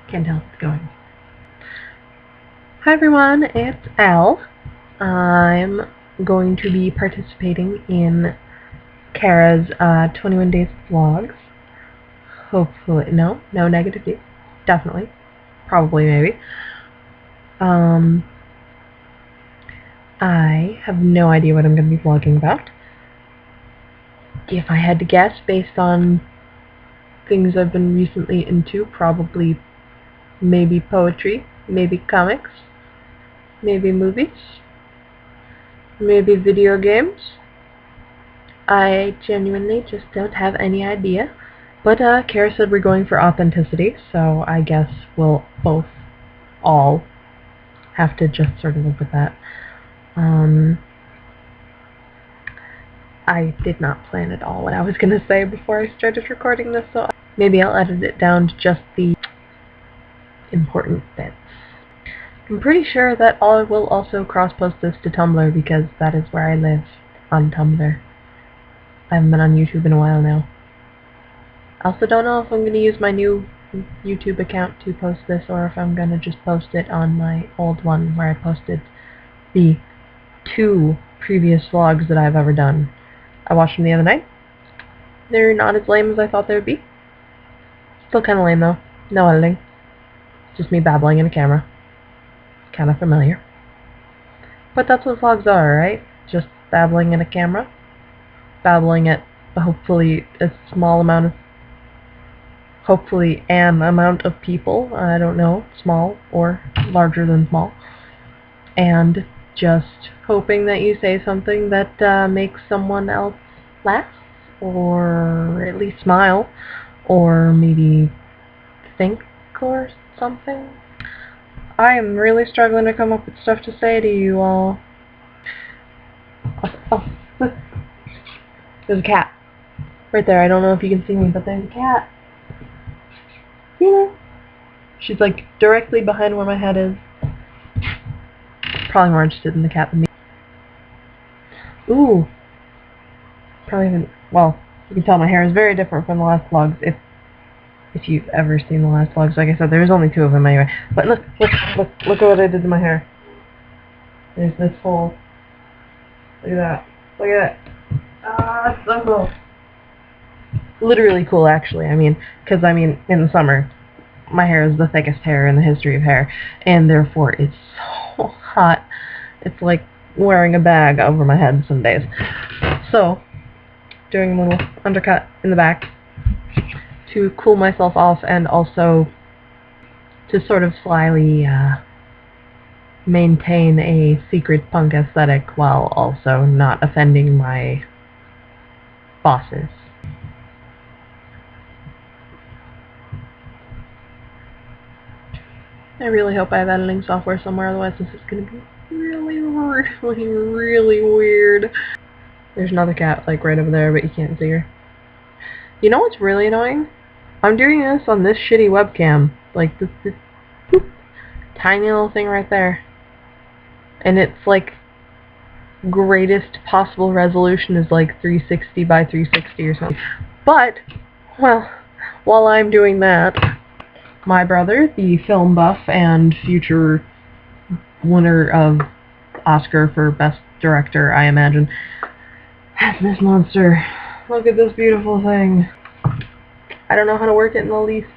Can't tell if it's going. Hi everyone, it's Elle. I'm going to be participating in Cara's 21 Days Vlogs. Hopefully, no negativity. Definitely. Probably, maybe. I have no idea what I'm going to be vlogging about. If I had to guess, based on things I've been recently into, probably maybe poetry, maybe comics, maybe movies, maybe video games. I genuinely just don't have any idea. But Cara said we're going for authenticity, so I guess we'll all have to just sort of live with that. I did not plan at all what I was going to say before I started recording this, so maybe I'll edit it down to just the important bits. I'm pretty sure that I will also cross-post this to Tumblr because that is where I live, on Tumblr. I haven't been on YouTube in a while now. I also don't know if I'm going to use my new YouTube account to post this or if I'm going to just post it on my old one where I posted the 2 previous vlogs that I've ever done. I watched them the other night. They're not as lame as I thought they would be. Still kind of lame though. No editing. Just me babbling in a camera. Kind of familiar. But that's what vlogs are, right? Just babbling in a camera. Babbling at hopefully a small amount of... hopefully an amount of people. I don't know. Small or larger than small. And just hoping that you say something that makes someone else laugh, or at least smile, or maybe think or something. I am really struggling to come up with stuff to say to you all. Oh, look. There's a cat. Right there. I don't know if you can see me, but there's a cat. Yeah. She's like directly behind where my head is. Probably more interested in the cat than me. Ooh. Probably even, well, you can tell my hair is very different from the last vlogs, if you've ever seen the last vlogs. Like I said, there's only 2 of them anyway. But look at what I did to my hair. There's this hole. Look at that. Look at that. Ah, it's so cool. Literally cool, actually. I mean, because, in the summer, my hair is the thickest hair in the history of hair, and therefore it's so hot. It's like wearing a bag over my head some days. So, doing a little undercut in the back to cool myself off, and also to sort of slyly maintain a secret punk aesthetic while also not offending my bosses. I really hope I have editing software somewhere, otherwise this is going to be really weird. There's another cat, like, right over there, but you can't see her. You know what's really annoying? I'm doing this on this shitty webcam. Like, this tiny little thing right there. And it's, like, greatest possible resolution is, like, 360 by 360 or something. But, well, while I'm doing that, my brother, the film buff and future winner of Oscar for Best Director, I imagine, has this monster. Look at this beautiful thing. I don't know how to work it in the least,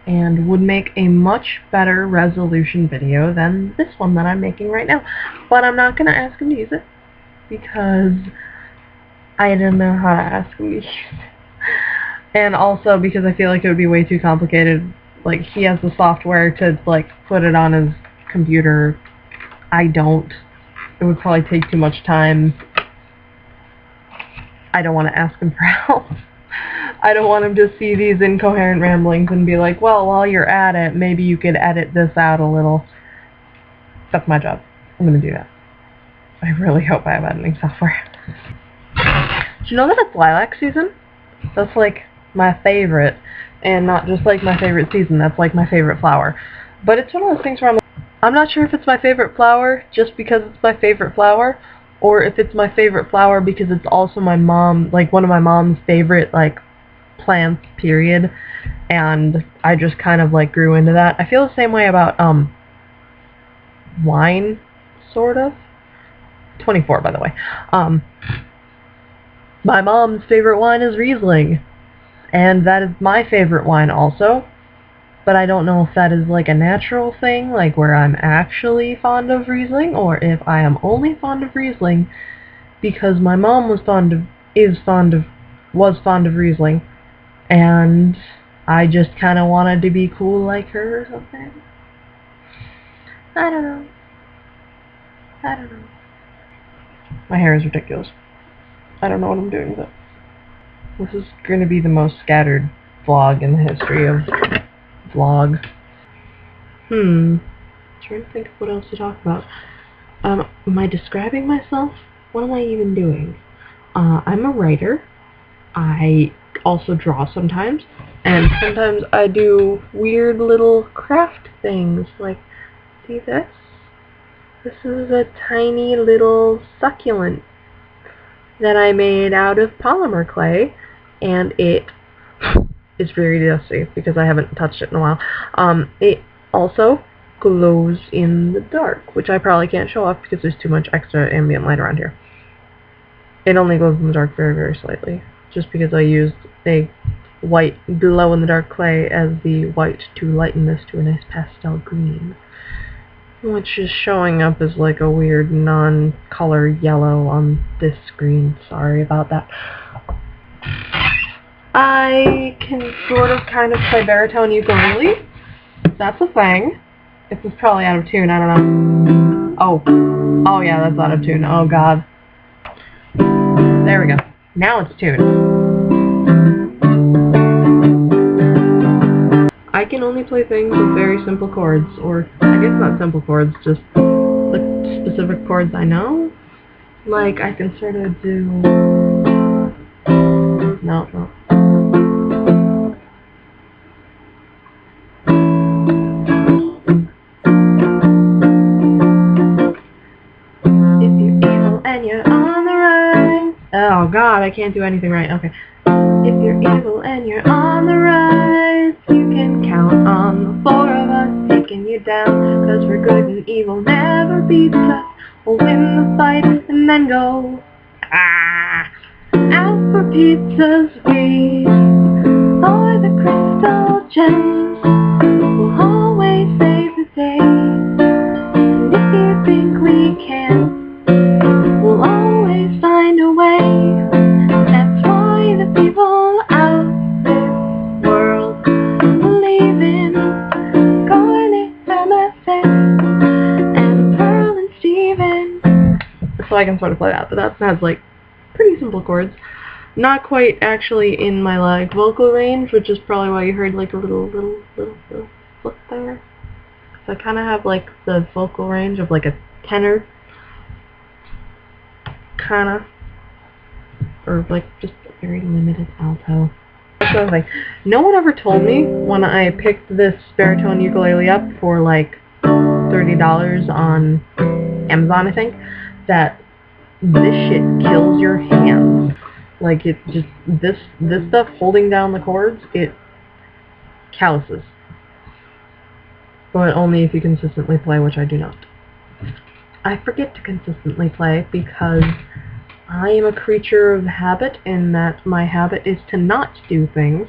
and would make a much better resolution video than this one that I'm making right now. But I'm not going to ask him to use it, because I don't know how to ask him to use it. And also because I feel like it would be way too complicated. Like, he has the software to, like, put it on his computer. I don't. It would probably take too much time. I don't want to ask him for help. I don't want him to see these incoherent ramblings and be like, well, while you're at it, maybe you could edit this out a little. That's my job. I'm going to do that. I really hope I have editing software. Did you know that it's lilac season? That's, like, my favorite. And not just, like, my favorite season. That's, like, my favorite flower. But it's one of those things where I'm not sure if it's my favorite flower just because it's my favorite flower, or if it's my favorite flower because it's also my mom, like, one of my mom's favorite, like, plants, period. and I just kind of like grew into that. I feel the same way about wine, sort of. 24, by the way. My mom's favorite wine is Riesling, and that is my favorite wine also, but I don't know if that is like a natural thing, like where I'm actually fond of Riesling, or if I am only fond of Riesling because my mom was fond of Riesling, and I just kind of wanted to be cool like her or something. I don't know. My hair is ridiculous. I don't know what I'm doing with it. This is going to be the most scattered vlog in the history of vlogs. Trying to think of what else to talk about. Am I describing myself? What am I even doing? I'm a writer. I also draw sometimes. And sometimes I do weird little craft things. Like, see this? This is a tiny little succulent that I made out of polymer clay. And it is very dusty because I haven't touched it in a while. It also glows in the dark, which I probably can't show off because there's too much extra ambient light around here. It only glows in the dark very, very slightly, just because I used a white glow-in-the-dark clay as the white to lighten this to a nice pastel green, which is showing up as like a weird non-color yellow on this screen. Sorry about that. I can sort of kind of play baritone ukulele. That's a thing. This is probably out of tune, I don't know. Oh yeah, that's out of tune. Oh god. There we go. Now it's tuned. I can only play things with very simple chords, or I guess not simple chords, just the specific chords I know. Like, I can sort of do... No. Oh god, I can't do anything right. Okay. If you're evil and you're on the rise, you can count on the four of us taking you down. Cause we're good and evil never beats us. We'll win the fight and then go out for pizzas. We are the crystal gems. We'll always save the day. And if you think we can, we'll always find a way. That's why the people out this world believe in Courtney, MFX, and Pearl and Steven. So I can sort of play that, but that has like pretty simple chords. Not quite actually in my like vocal range, which is probably why you heard like a little flip there. So I kind of have like the vocal range of like a tenor. Kinda, or like just a very limited alto. So like, no one ever told me when I picked this baritone ukulele up for like $30 on Amazon, I think, that this shit kills your hands. Like, it just, this stuff holding down the chords, it calluses. But only if you consistently play, which I do not. I forget to consistently play because I am a creature of habit, in that my habit is to not do things,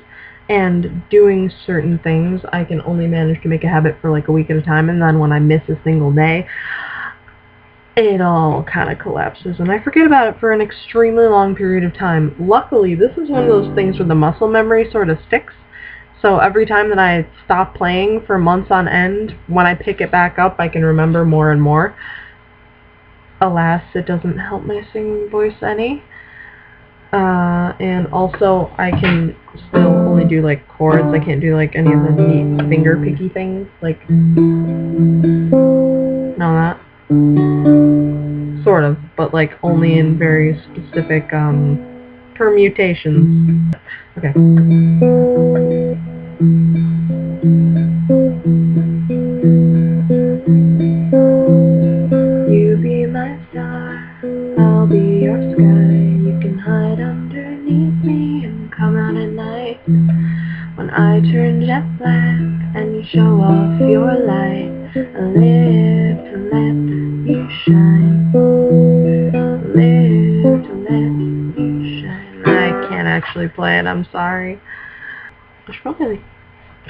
and doing certain things I can only manage to make a habit for like a week at a time, and then when I miss a single day, it all kind of collapses, and I forget about it for an extremely long period of time. Luckily, this is one of those things where the muscle memory sort of sticks, so every time that I stop playing for months on end, when I pick it back up, I can remember more and more. Alas, it doesn't help my singing voice any. And also, I can still only do like chords. I can't do like any of the neat finger picky things, like no, that sort of, but like only in very specific permutations. Okay. You be my star, I'll be your sky. You can hide underneath me and come out at night. When I turn get black and you show off your light. I live to let you shine. Live to let you shine. I can't actually play it, I'm sorry. I should probably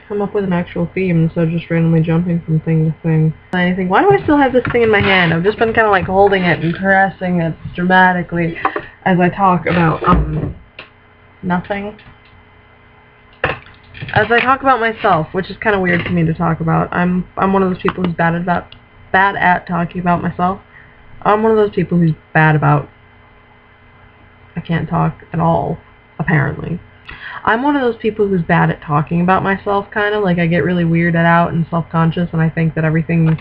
come up with an actual theme instead of just randomly jumping from thing to thing. Anything. Why do I still have this thing in my hand? I've just been kind of like holding it and caressing it dramatically as I talk about, nothing. As I talk about myself, which is kind of weird for me to talk about. I'm one of those people who's bad at talking about myself. I'm one of those people who's bad about... I can't talk at all, apparently. I'm one of those people who's bad at talking about myself, kind of. Like, I get really weirded out and self-conscious, and I think that everything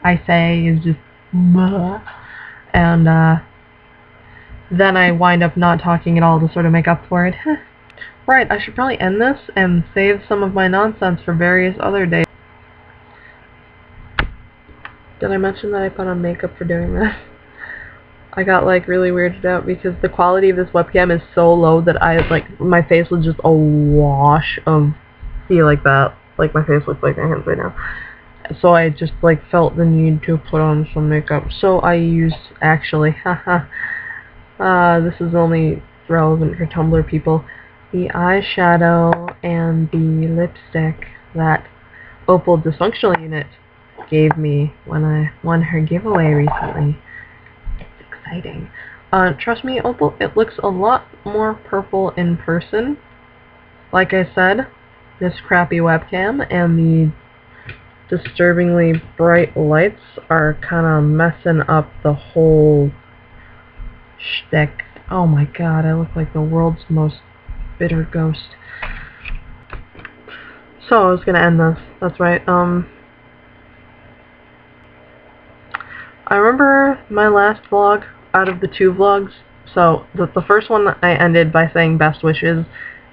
I say is just bleh. And, then I wind up not talking at all to sort of make up for it. Right, I should probably end this and save some of my nonsense for various other days. Did I mention that I put on makeup for doing this? I got like really weirded out because the quality of this webcam is so low that my face was just a wash of, see, like that. Like my face looks like my hands right now. So I just like felt the need to put on some makeup. So I used, actually, this is only relevant for Tumblr people, the eyeshadow and the lipstick that Opal Dysfunctional Unit gave me when I won her giveaway recently. It's exciting. Trust me, Opal, it looks a lot more purple in person. Like I said, this crappy webcam and the disturbingly bright lights are kind of messing up the whole shtick. Oh my god, I look like the world's most bitter ghost. So I was gonna end this. That's right. I remember my last vlog out of the 2 vlogs. So the first one I ended by saying best wishes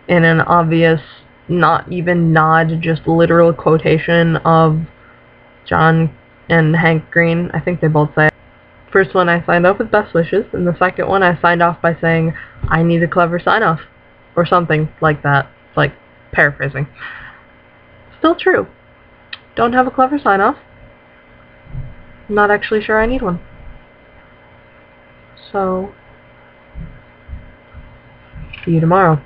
in an obvious, not even nod, just literal quotation of John and Hank Green. I think they both say it. First one I signed off with best wishes, and the second one I signed off by saying I need a clever sign off. Or something like that. Like, paraphrasing. Still true. Don't have a clever sign-off. I'm not actually sure I need one. So, see you tomorrow.